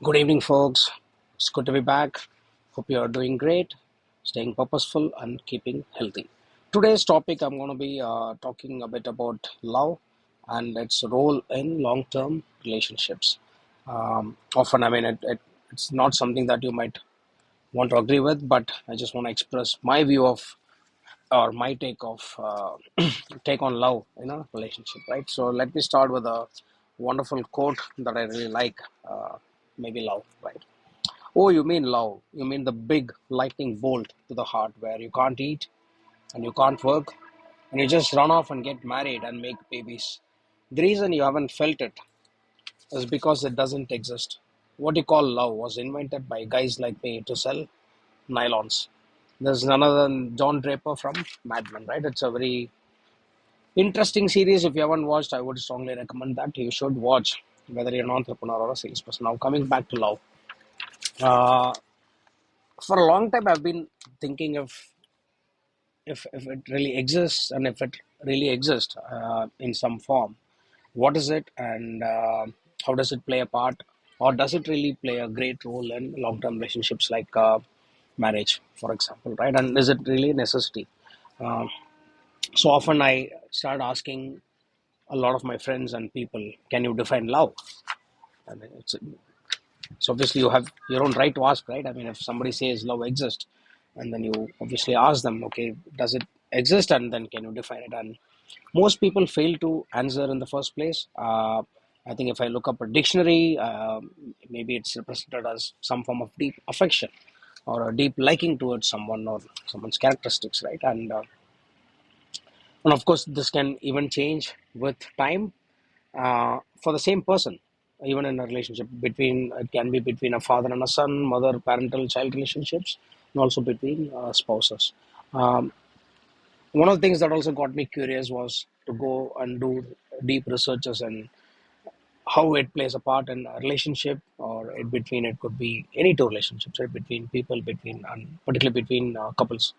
Good evening, folks. It's good to be back. Hope you are doing great, staying purposeful, and keeping healthy. Today's topic, I'm going to be talking a bit about love and its role in long term relationships. Often, it's not something that you might want to agree with, but I just want to express my view of or my take of take on love in a relationship, right? So, let me start with a wonderful quote that I really like. Maybe love, right? Oh, you mean love. You mean the big lightning bolt to the heart where you can't eat and you can't work and you just run off and get married and make babies. The reason you haven't felt it is because it doesn't exist. What you call love was invented by guys like me to sell nylons. There's none other than John Draper from Mad Men, right? It's a very interesting series. If you haven't watched, I would strongly recommend that. You should watch, whether you're an entrepreneur or a salesperson. Now, coming back to love. Uh, for a long time, I've been thinking of if it really exists and if it really exists in some form, what is it and how does it play a part, or does it really play a great role in long-term relationships like marriage, for example, right? And is it really a necessity? Um, so often I start asking a lot of my friends and people, can you define love? And so obviously you have your own right to ask, right? I mean, if somebody says love exists, and then you obviously ask them, okay, does it exist, and then can you define it? And most people fail to answer in the first place. I think if I look up a dictionary, maybe it's represented as some form of deep affection or a deep liking towards someone or someone's characteristics, right? And of course, this can even change with time for the same person, even in a relationship between, it can be between a father and a son, mother, parental, child relationships, and also between spouses. Um, One of the things that also got me curious was to go and do deep researches and how it plays a part in a relationship, or it between, it could be any two relationships, right? Between people, between, and particularly between couples.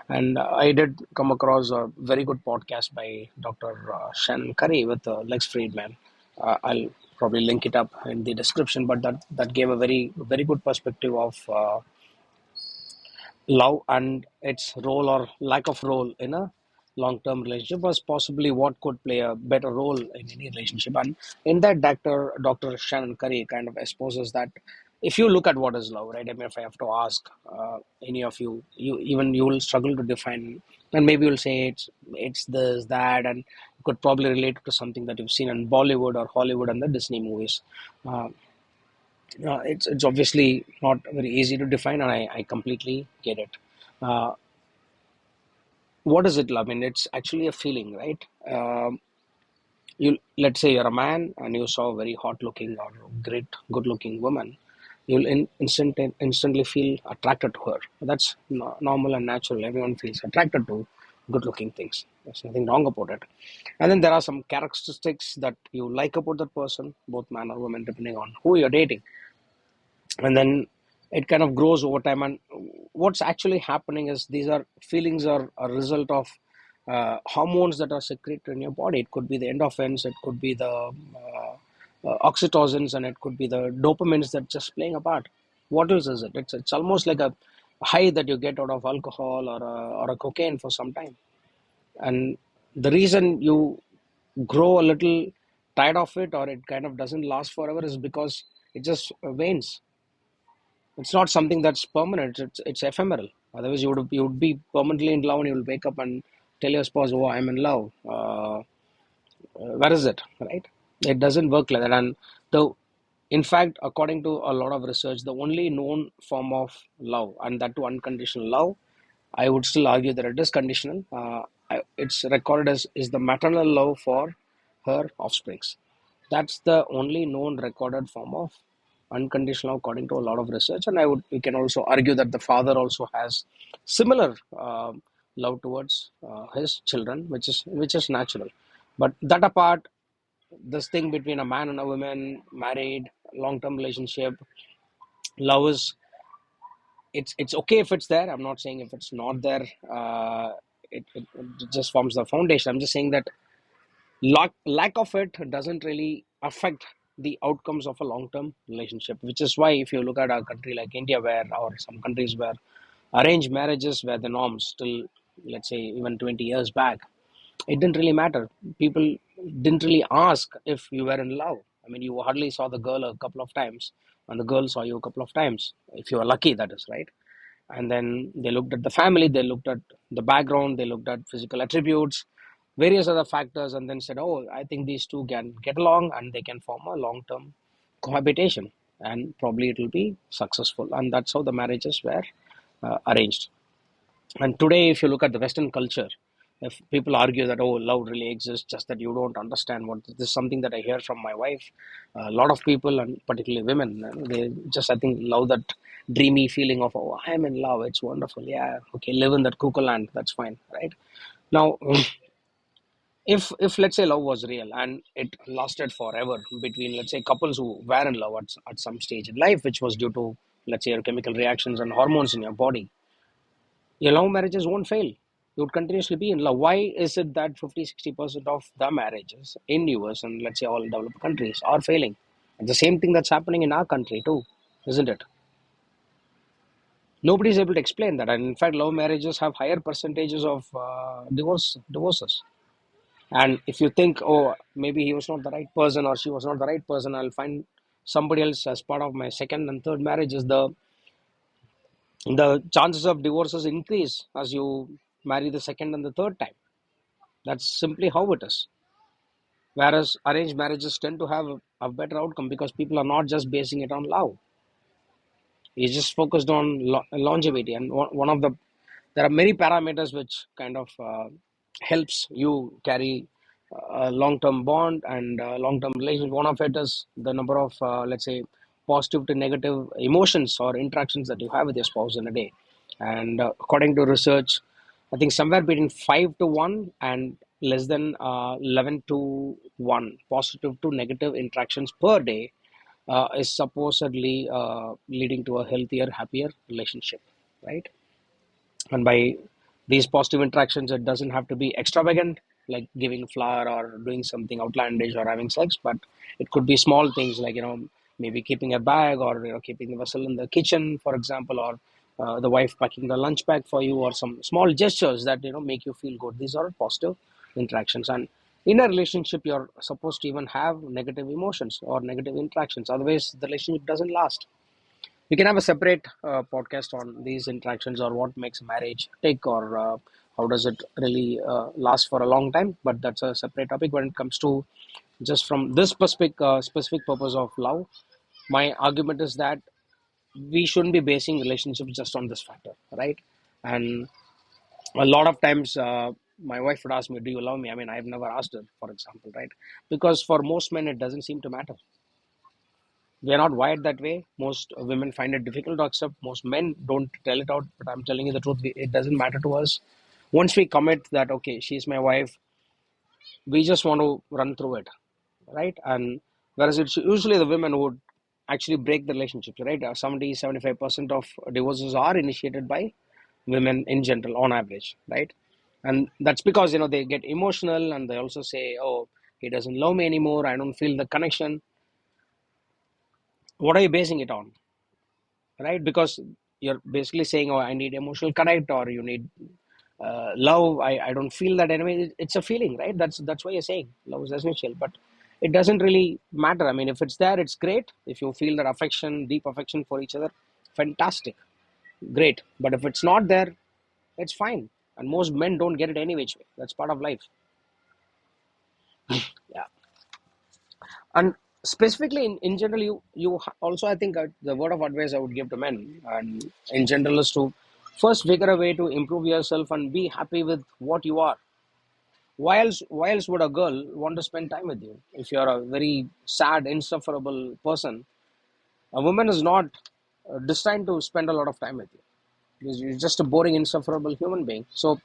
And I did come across a very good podcast by Dr. Shannon Curry with Lex Friedman. I'll probably link it up in the description, but that gave a very good perspective of love and its role or lack of role in a long-term relationship, was possibly what could play a better role in any relationship. And in that, Dr. Shannon Curry kind of exposes that if you look at what is love, right? I mean, if I have to ask any of you, you will struggle to define, and maybe you'll say it's this, that, and you could probably relate it to something that you've seen in Bollywood or Hollywood and the Disney movies. Uh, it's obviously not very easy to define, and I completely get it. Uh, what is it? I mean, it's actually a feeling, right? You, let's say you're a man and you saw a very hot-looking or great, good-looking woman. You'll instantly feel attracted to her. That's normal and natural. Everyone feels attracted to good-looking things. There's nothing wrong about it. And then there are some characteristics that you like about that person, both man or woman, depending on who you're dating. And then it kind of grows over time, and what's actually happening is these are feelings are a result of hormones that are secreted in your body. It could be the endorphins, it could be the oxytocins, and it could be the dopamines that just playing a part. What else is it? It's almost like a high that you get out of alcohol or a cocaine for some time. And the reason you grow a little tired of it, or it kind of doesn't last forever, is because it just wanes. It's not something that's permanent. It's ephemeral. Otherwise, you would be permanently in love, and you'll wake up and tell your spouse, "Oh, I'm in love." Where is it? Right? It doesn't work like that. And the in fact, according to a lot of research, the only known form of love, and that to unconditional love, I would still argue that it is conditional. It's recorded as is the maternal love for her offsprings. That's the only known recorded form of unconditional according to a lot of research. And we can also argue that the father also has similar love towards his children, which is natural. But that apart, this thing between a man and a woman, married, long-term relationship, love is, it's okay if it's there. I'm not saying if it's not there, it just forms the foundation. I'm just saying that lack of it doesn't really affect the outcomes of a long-term relationship, which is why if you look at a country like India, where or some countries where arranged marriages were the norms till, let's say, even 20 years back, it didn't really matter. People didn't really ask if you were in love. I mean, you hardly saw the girl a couple of times, and the girl saw you a couple of times, if you were lucky, that is, right? And then they looked at the family, they looked at the background, they looked at physical attributes, various other factors, and then said, oh, I think these two can get along and they can form a long term cohabitation, and probably it will be successful. And that's how the marriages were arranged. And today, if you look at the Western culture, if people argue that, oh, love really exists, just that you don't understand what this is, something that I hear from my wife. A lot of people, and particularly women, they just, I think, love that dreamy feeling of, oh, I am in love. It's wonderful. Yeah, okay, live in that cuckoo land. That's fine, right? Now, if let's say love was real and it lasted forever between, let's say, couples who were in love at some stage in life, which was due to, let's say, your chemical reactions and hormones in your body, your love marriages won't fail. You would continuously be in love. Why is it that 50-60% of the marriages in US and, let's say, all developed countries are failing? And the same thing that's happening in our country too, isn't it? Nobody's able to explain that. And in fact, love marriages have higher percentages of divorces. And if you think, oh, maybe he was not the right person or she was not the right person, I'll find somebody else as part of my second and third marriages, the chances of divorces increase as you marry the second and the third time. That's simply how it is. Whereas arranged marriages tend to have a better outcome because people are not just basing it on love. It's just focused on longevity. And one of the, there are many parameters which kind of helps you carry a long-term bond and long-term relationship. One of it is the number of, let's say, positive to negative emotions or interactions that you have with your spouse in a day. And according to research, I think somewhere between 5 to 1 and less than 11 to 1 positive to negative interactions per day is supposedly leading to a healthier, happier relationship, right? And by these positive interactions, it doesn't have to be extravagant, like giving flower or doing something outlandish or having sex, but it could be small things like, maybe keeping a bag or, keeping the vessel in the kitchen, for example, or the wife packing the lunch bag for you, or some small gestures that, make you feel good. These are positive interactions. And in a relationship, you're supposed to even have negative emotions or negative interactions. Otherwise, the relationship doesn't last. We can have a separate podcast on these interactions, or what makes a marriage tick, or how does it really last for a long time. But that's a separate topic. When it comes to just from this specific purpose of love, my argument is that we shouldn't be basing relationships just on this factor, right? And a lot of times, my wife would ask me, do you love me? I mean, I've never asked her, for example, right? Because for most men, it doesn't seem to matter. We are not wired that way. Most women find it difficult to accept. Most men don't tell it out, but I'm telling you the truth. It doesn't matter to us. Once we commit that, okay, she's my wife, we just want to run through it, right? And whereas it's usually the women who would actually break the relationships, right? 70-75% of divorces are initiated by women in general, on average, right? And that's because, they get emotional and they also say, oh, he doesn't love me anymore. I don't feel the connection. What are you basing it on? Right? Because you're basically saying, oh, I need emotional connect, or you need love. I don't feel that anyway. It's a feeling, right? That's why you're saying love is essential. But it doesn't really matter. I mean, if it's there, it's great. If you feel that affection, deep affection for each other, fantastic, great. But if it's not there, it's fine. And most men don't get it any which way. That's part of life. Yeah. And specifically in general, you also, I think, the word of advice I would give to men and in general is to first figure a way to improve yourself and be happy with what you are. Why else would a girl want to spend time with you? If you're a very sad, insufferable person, a woman is not destined to spend a lot of time with you, because you're just a boring, insufferable human being. So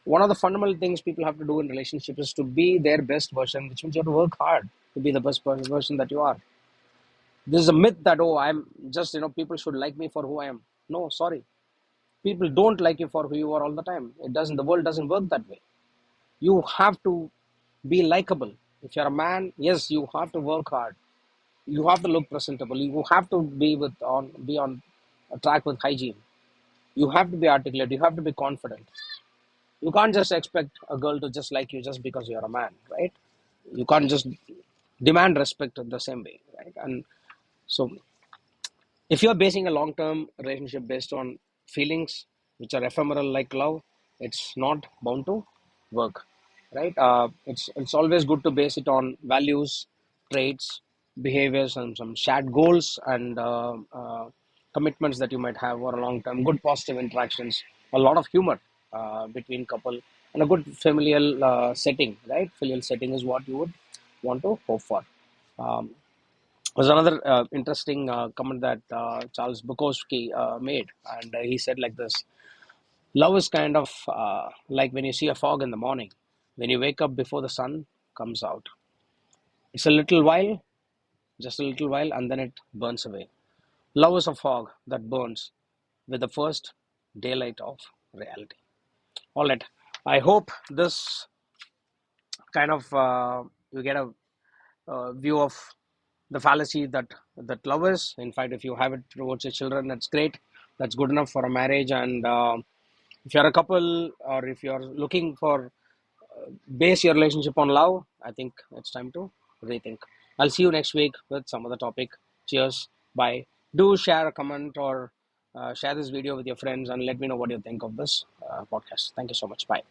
one of the fundamental things people have to do in relationships is to be their best version, which means you have to work hard to be the best version that you are. This is a myth that, oh, I'm just, people should like me for who I am. No, sorry. People don't like you for who you are all the time. It doesn't, the world doesn't work that way. You have to be likable. If you're a man, yes, you have to work hard. you have to look presentable. You have to be on a track with hygiene. You have to be articulate. You have to be confident. You can't just expect a girl to just like you just because you're a man, right? You can't just demand respect in the same way, right? And so if you're basing a long-term relationship based on feelings which are ephemeral like love, it's not bound to work, right? It's always good to base it on values, traits, behaviors, and some shared goals and commitments that you might have over a long term. Good positive interactions, a lot of humor between couple, and a good familial setting, right? Filial setting is what you would want to hope for. Um, was another interesting comment that Charles Bukowski made, and he said like this: "Love is kind of like when you see a fog in the morning. When you wake up before the sun comes out, it's a little while, just a little while, and then it burns away. Love is a fog that burns with the first daylight of reality." All right. I hope this kind of you get a view of the fallacy that love is. In fact, if you have it towards your children, that's great. That's good enough for a marriage. And if you're a couple, or if you're looking for base your relationship on love, I think it's time to rethink. I'll see you next week with some other topic. Cheers. Bye. Do share a comment or share this video with your friends and let me know what you think of this podcast. Thank you so much. Bye.